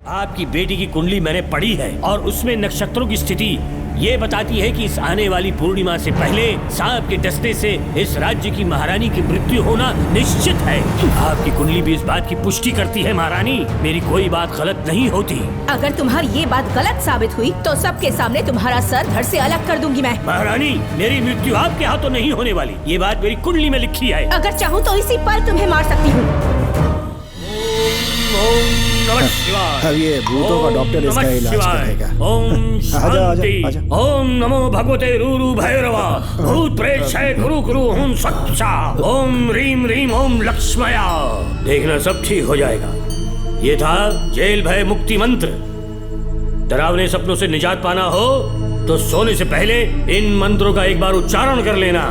आपकी बेटी की कुंडली मैंने पढ़ी है और उसमें नक्षत्रों की स्थिति ये बताती है कि इस आने वाली पूर्णिमा से पहले सांप के डसने से इस राज्य की महारानी की मृत्यु होना निश्चित है। आपकी कुंडली भी इस बात की पुष्टि करती है महारानी, मेरी कोई बात गलत नहीं होती। अगर तुम्हारी ये बात गलत साबित हुई तो सबके सामने तुम्हारा सर धड़ से अलग कर दूंगी मैं। महारानी, मेरी मृत्यु आपके हाथों नहीं होने वाली, ये बात मेरी कुंडली में लिखी है। अगर चाहूँ तो इसी पल तुम्हें मार सकती हूँ। अब ये भूतों का डॉक्टर इसका इलाज करेगा। ओम शांति। ओम नमो भगवते रूरू भैरवा भूत प्रेत शय गुरु गुरु ओम सच्चा ओम रीम रीम ओम लक्ष्मया। देखना सब ठीक हो जाएगा। ये था जेल भय मुक्ति मंत्र। डरावने सपनों से निजात पाना हो तो सोने से पहले इन मंत्रों का एक बार उच्चारण कर लेना।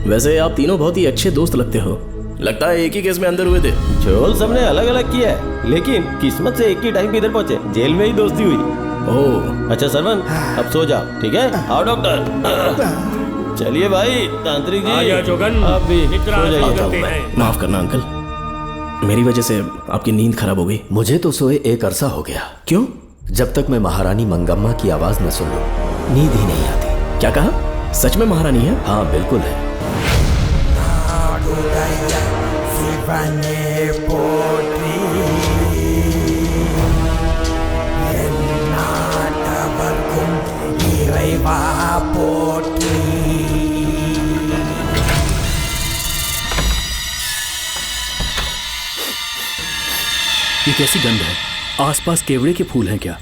वैसे आप तीनों बहुत ही अच्छे दोस्त लगते हो। लगता है एक ही केस में अंदर हुए थे। झोल सबने अलग अलग किया है, लेकिन किस्मत से एक ही टाइम पे इधर पहुंचे। जेल में ही दोस्ती हुई। ओह अच्छा सरवन, अब सो जाओ, ठीक है? आओ डॉक्टर। चलिए भाई तांत्रिक जी, आजा जोगन, अब भी निद्रा सो जाइए। करते हैं। माफ करना अंकल, मेरी वजह से आपकी नींद खराब हो गई। मुझे तो सोए एक अरसा हो गया। क्यों? जब तक मैं महारानी मंगम्मा की आवाज न सुन लूं नींद ही नहीं आती। क्या कहा? सच में महारानी है? हाँ बिल्कुल है। ये कैसी गंध है? आसपास केवड़े के फूल हैं क्या?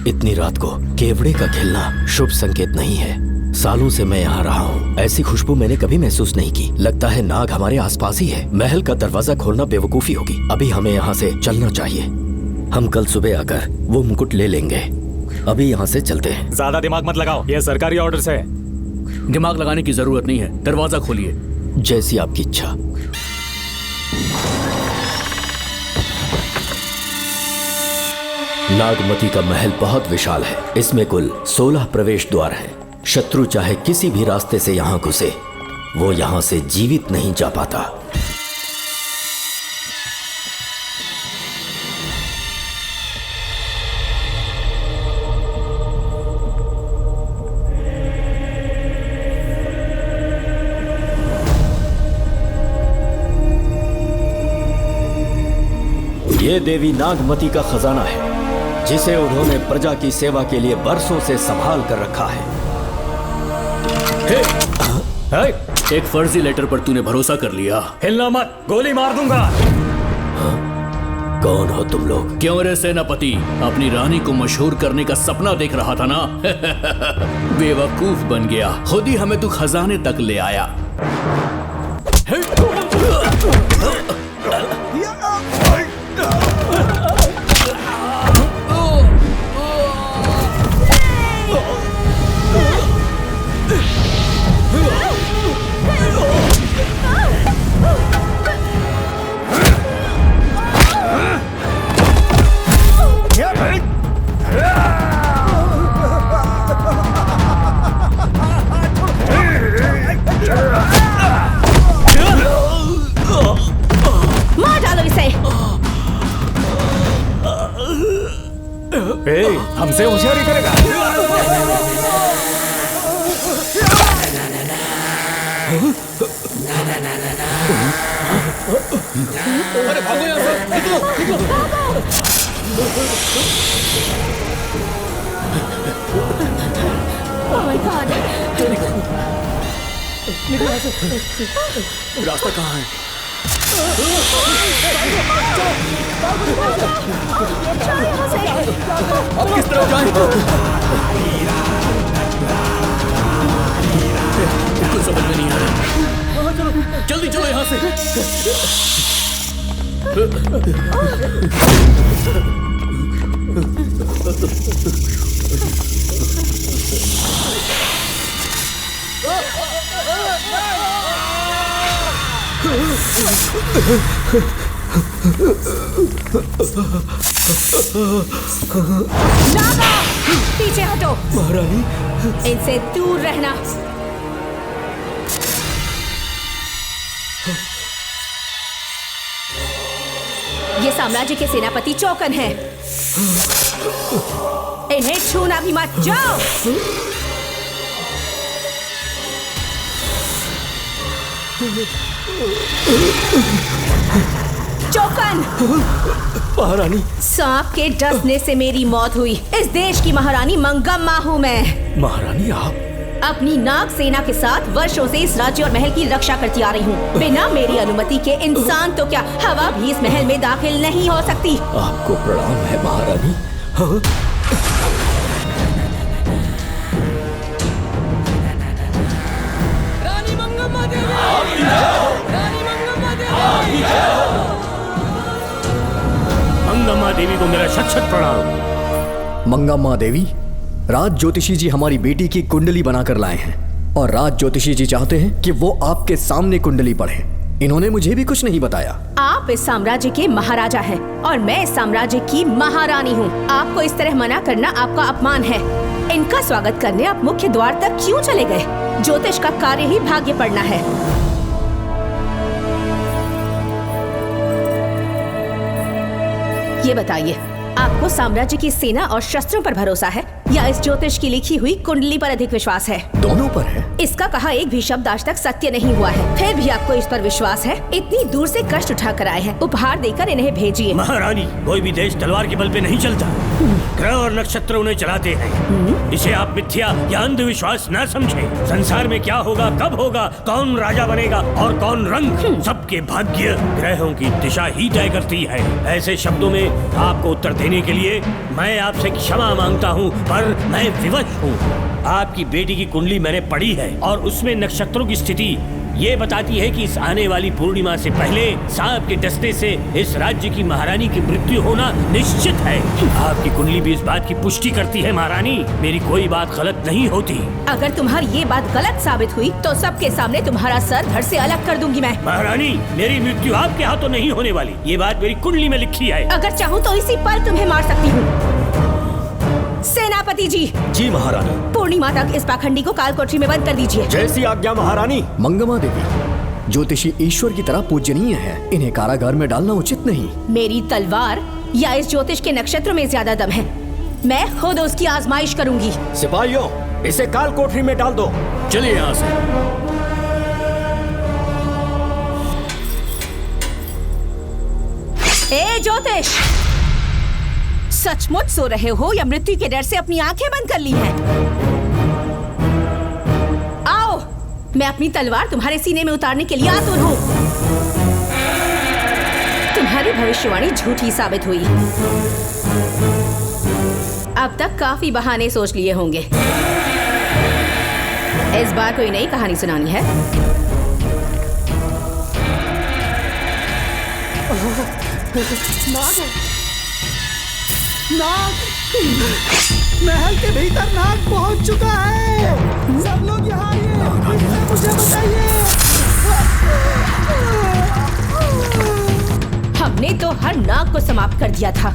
इतनी रात को केवड़े का खिलना शुभ संकेत नहीं है। सालों से मैं यहाँ रहा हूँ, ऐसी खुशबू मैंने कभी महसूस नहीं की। लगता है नाग हमारे आसपास ही है। महल का दरवाजा खोलना बेवकूफी होगी। अभी हमें यहाँ से चलना चाहिए। हम कल सुबह आकर वो मुकुट ले लेंगे। अभी यहाँ से चलते हैं। ज्यादा दिमाग मत लगाओ, ये सरकारी ऑर्डर है। दिमाग लगाने की जरूरत नहीं है, दरवाजा खोलिए। जैसी आपकी इच्छा। नागमती का महल बहुत विशाल है। इसमें कुल 16 प्रवेश द्वार हैं। शत्रु चाहे किसी भी रास्ते से यहाँ घुसे, वो यहाँ से जीवित नहीं जा पाता। ये देवी नागमती का खजाना है, जिसे उन्होंने प्रजा की सेवा के लिए बरसों से संभाल कर रखा है। एक फर्जी लेटर पर तूने भरोसा कर लिया। हिलना मत, गोली मार दूंगा। कौन हो तुम लोग? क्यों रे सेनापति, अपनी रानी को मशहूर करने का सपना देख रहा था ना? बेवकूफ बन गया। खुद ही हमें तू खजाने तक ले आया। हमसे होशियारी करेगा। अरे भागो यहाँ से, निकलो, निकलो। Oh my God! निकलो यहाँ से। रास्ता कहाँ है? अब किस तरफ जाएं? कुछ समझ में नहीं आ रहा। जल्दी चलो यहाँ से। नागा, पीछे हटो। महारानी, इनसे दूर रहना। ये साम्राज्य के सेनापति चौकन हैं। इन्हें छूना भी मत। जाओ। चौकन। महारानी। सांप के डसने से मेरी मौत हुई। इस देश की महारानी मंगम्मा हूँ मैं। महारानी आप? अपनी नाग सेना के साथ वर्षों से इस राज्य और महल की रक्षा करती आ रही हूँ। बिना मेरी अनुमति के इंसान तो क्या, हवा भी इस महल में दाखिल नहीं हो सकती। आपको प्रणाम है महारानी। हाँ? रानी मंगम्मा देवी, रानी मंगम्मा देवी। मंगम्मा देवी को मेरा शत शत प्रणाम। मंगम्मा देवी, राज ज्योतिषी जी हमारी बेटी की कुंडली बनाकर लाए हैं और राज ज्योतिषी जी चाहते हैं कि वो आपके सामने कुंडली पढ़े। इन्होंने मुझे भी कुछ नहीं बताया। आप इस साम्राज्य के महाराजा हैं और मैं इस साम्राज्य की महारानी हूँ। आपको इस तरह मना करना आपका अपमान है। इनका स्वागत करने आप मुख्य द्वार तक क्यों चले गए? ज्योतिष का कार्य ही भाग्य पढ़ना है। ये बताइए, आपको साम्राज्य की सेना और शस्त्रों पर भरोसा है या इस ज्योतिष की लिखी हुई कुंडली पर अधिक विश्वास है? दोनों पर है। इसका कहा एक भी शब्द आज तक सत्य नहीं हुआ है, फिर भी आपको इस पर विश्वास है? इतनी दूर से कष्ट उठा कर आए हैं, उपहार देकर इन्हें भेजिए। महारानी, कोई भी देश तलवार के बल पे नहीं चलता, ग्रह और नक्षत्र उन्हें चलाते हैं। इसे आप मिथ्या या अंधविश्वास न समझें। संसार में क्या होगा, कब होगा, कौन राजा बनेगा और कौन रंग, सबके भाग्य ग्रहों की दिशा ही तय करती है। ऐसे शब्दों में आपको उत्तर देने के लिए मैं आपसे क्षमा मांगता हूँ, पर मैं विवश हूँ। आपकी बेटी की कुंडली मैंने पढ़ी है और उसमें नक्षत्रों की स्थिति ये बताती है कि इस आने वाली पूर्णिमा से पहले सांप के डसने से इस राज्य की महारानी की मृत्यु होना निश्चित है। आपकी कुंडली भी इस बात की पुष्टि करती है। महारानी, मेरी कोई बात गलत नहीं होती। अगर तुम्हारी ये बात गलत साबित हुई तो सबके सामने तुम्हारा सर धड़ से अलग कर दूंगी मैं। महारानी, मेरी मृत्यु आपके हाथों नहीं होने वाली, ये बात मेरी कुंडली में लिखी है। अगर चाहूँ तो इसी पल तुम्हें मार सकती हूँ। सेनापति जी। जी महारानी। पूर्णिमा तक इस पाखंडी को काल कोठरी में बंद कर दीजिए। जैसी आज्ञा महारानी। मंगम्मा देवी, ज्योतिषी ईश्वर की तरह पूजनीय है, इन्हें कारागार में डालना उचित नहीं। मेरी तलवार या इस ज्योतिष के नक्षत्रों में ज्यादा दम है, मैं खुद उसकी आजमाइश करूंगी। सिपाहियों, इसे काल कोठरी में डाल दो। चलिए यहाँ से। ए ज्योतिष, सचमुच सो रहे हो या मृत्यु के डर से अपनी आंखें बंद कर ली हैं? आओ, मैं अपनी तलवार तुम्हारे सीने में उतारने के लिए आतुर हूँ। तुम्हारी भविष्यवाणी झूठी साबित हुई। अब तक काफी बहाने सोच लिए होंगे। इस बार कोई नई कहानी सुनानी है? नाग! महल के भीतर नाग पहुंच चुका है। सब लोग यहाँ आइए, मुझे बताइए। हमने तो हर नाग को समाप्त कर दिया था।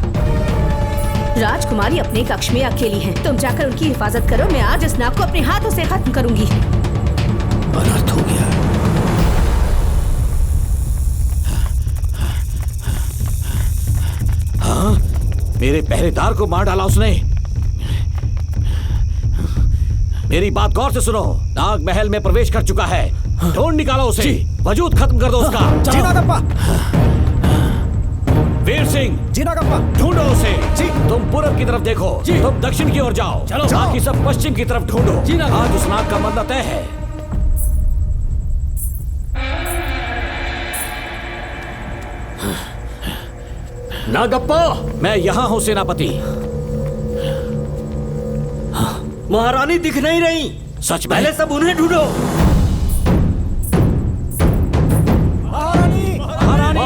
राजकुमारी अपने कक्ष में अकेली है, तुम जाकर उनकी हिफाजत करो। मैं आज इस नाग को अपने हाथों से खत्म करूंगी। अनर्थ हो गया। हाँ, मेरे पहरेदार को मार डाला उसने। मेरी बात गौर से सुनो, नाग महल में प्रवेश कर चुका है। ढूंढ निकालो उसे, वजूद खत्म कर दो उसका। जी नागप्पा। वीर सिंह, जी नागप्पा। ढूंढो उसे। जी। तुम पूरब की तरफ देखो, तुम दक्षिण की ओर जाओ। चलो। बाकी सब पश्चिम की तरफ ढूंढो। जी नाग। आज उस नाग का मरना तय है। नागप्पा, मैं यहाँ हूँ सेनापति। महारानी दिख नहीं रही। सच में? पहले सब उन्हें ढूंढो। महारानी! महारानी!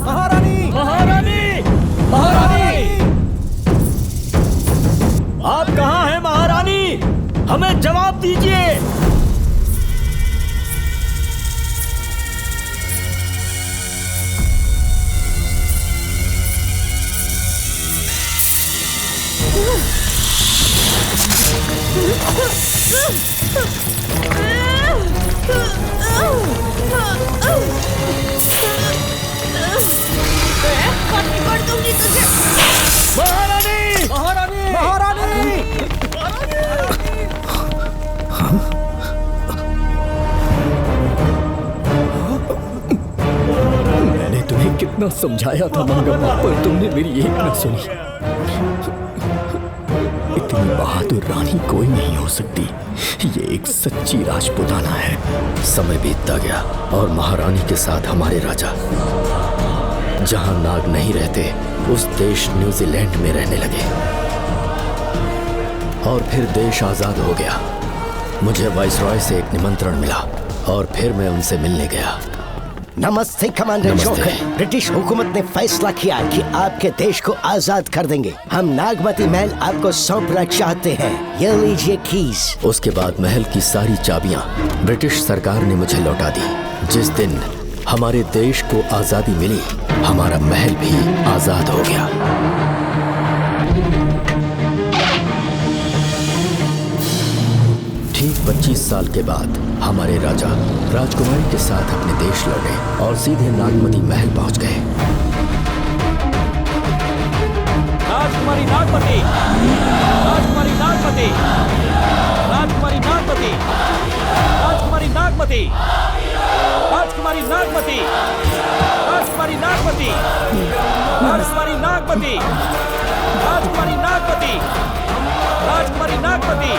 महारानी! महारानी! महारानी! आप कहाँ हैं महारानी? हमें जवाब दीजिए। दूंगी तुझे। महारानी महारानी महारानी मैंने तुम्हें कितना समझाया था मंगम्मा, पर तुमने मेरी एक न सुनी। इतनी बहादुर रानी कोई नहीं हो सकती। ये एक सच्ची राजपुताना है। समय बीतता गया और महारानी के साथ हमारे राजा जहां नाग नहीं रहते उस देश न्यूजीलैंड में रहने लगे और फिर देश आजाद हो गया। मुझे वाइसरॉय से एक निमंत्रण मिला और फिर मैं उनसे मिलने गया। नमस्ते कमांडर जोकर। ब्रिटिश हुकूमत ने फैसला किया कि आपके देश को आजाद कर देंगे। हम नागमती महल आपको सौंपना चाहते हैं। ये लीजिए कीज। उसके बाद महल की सारी चाबियां ब्रिटिश सरकार ने मुझे लौटा दी। जिस दिन हमारे देश को आजादी मिली, हमारा महल भी आजाद हो गया। ठीक 25 साल के बाद हमारे राजा राजकुमारी के साथ अपने देश लौटे और सीधे नागमती महल पहुंच गए। राजकुमारी नागमती, राजकुमारी नागमती, राजकुमारी नागमती, राजकुमारी नागमती, राजकुमारी नागमती, राजकुमारी नागमती, राजकुमारी नागमती, राजकुमारी नागमती, राजकुमारी नागमती,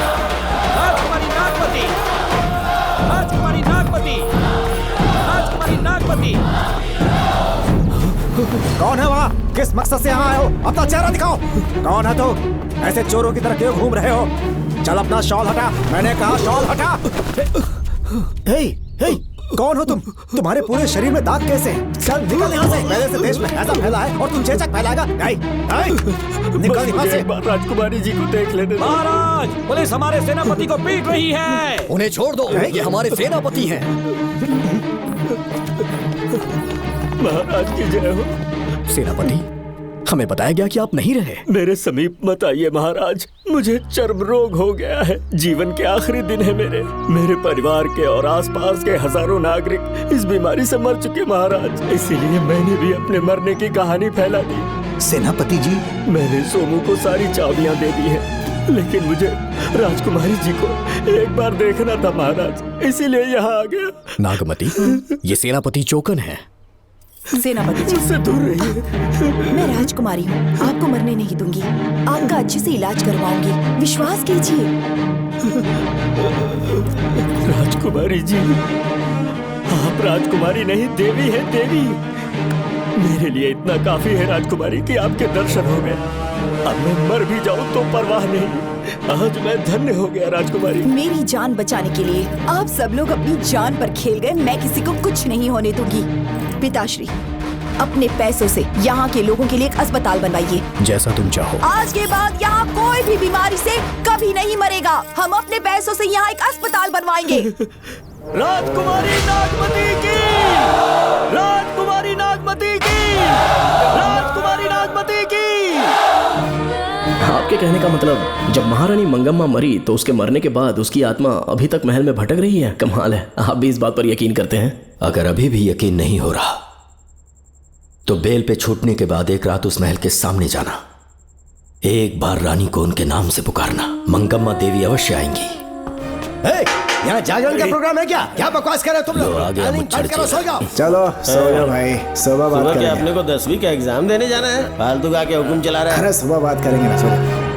राजकुमारी नागमती, राजकुमारी नागमती, राजकुमारी नागमती। कौन है वहाँ? किस मकसद से यहाँ आए हो? अपना चेहरा दिखाओ। कौन है तू? ऐसे चोरों की तरह क्यों घूम रहे हो? चल अपना शॉल हटा। मैंने कहा शॉल हटा। हे, हे, कौन हो तुम? तुम्हारे पूरे शरीर में दाग कैसे? चल निकल यहाँ से। पहले से देश में ऐसा फैला है और तुम चेचक फैलाएगा। निकल यहाँ से। राजकुमारी जी को देख लेने। महाराज, पुलिस हमारे सेनापति को पीट रही है। उन्हें छोड़ दो, ये हमारे सेनापति हैं। महाराज की जय हो। सेनापति, हमें बताया गया कि आप नहीं रहे। मेरे समीप मत आइए महाराज, मुझे चर्म रोग हो गया है। जीवन के आखिरी दिन है मेरे परिवार के और आसपास के हजारों नागरिक इस बीमारी से मर चुके महाराज। इसीलिए मैंने भी अपने मरने की कहानी फैला दी। सेनापति जी, मैंने सोमू को सारी चाबियां दे दी है, लेकिन मुझे राजकुमारी जी को एक बार देखना था महाराज, इसीलिए यहाँ आ गया। नागमती, ये सेनापति चोकन है। सेनापति जी, मुझसे दूर रहिए। मैं राजकुमारी हूँ, आपको मरने नहीं दूंगी। आपका अच्छे से इलाज करवाऊंगी, विश्वास कीजिए। राजकुमारी जी, आप राजकुमारी नहीं देवी है, देवी। मेरे लिए इतना काफी है राजकुमारी कि आपके दर्शन हो गए। अब मैं मर भी जाऊं तो परवाह नहीं। आज मैं धन्य हो गया राजकुमारी। मेरी जान बचाने के लिए आप सब लोग अपनी जान पर खेल गए। मैं किसी को कुछ नहीं होने दूंगी। पिताश्री, अपने पैसों से यहाँ के लोगों के लिए एक अस्पताल बनवाइए। जैसा तुम चाहो। आज के बाद यहाँ कोई भी बीमारी से कभी नहीं मरेगा। हम अपने पैसों से यहाँ एक अस्पताल बनवाएंगे। राजकुमारी नागमती की, राजकुमारी नागमती की, राजकुमारी नागमती की। आपके कहने का मतलब जब महारानी मंगम्मा मरी तो उसके मरने के बाद उसकी आत्मा अभी तक महल में भटक रही है? कमाल है, आप भी इस बात पर यकीन करते हैं? अगर अभी भी यकीन नहीं हो रहा तो बेल पे छूटने के बाद एक रात उस महल के सामने जाना, एक बार रानी को उनके नाम से पुकारना। मंगम्मा देवी अवश्य आएंगी। यहाँ जागरण का प्रोग्राम है क्या? क्या बकवास कर रहे हो तुम लोग? सो जाओ। चलो सो जाओ भाई, सुबह बात करेंगे। अपने को 10वीं का एग्जाम देने जाना है, फालतू का क्या हुक्म चला रहा है? अरे सुबह बात करेंगे ना, सो जाओ।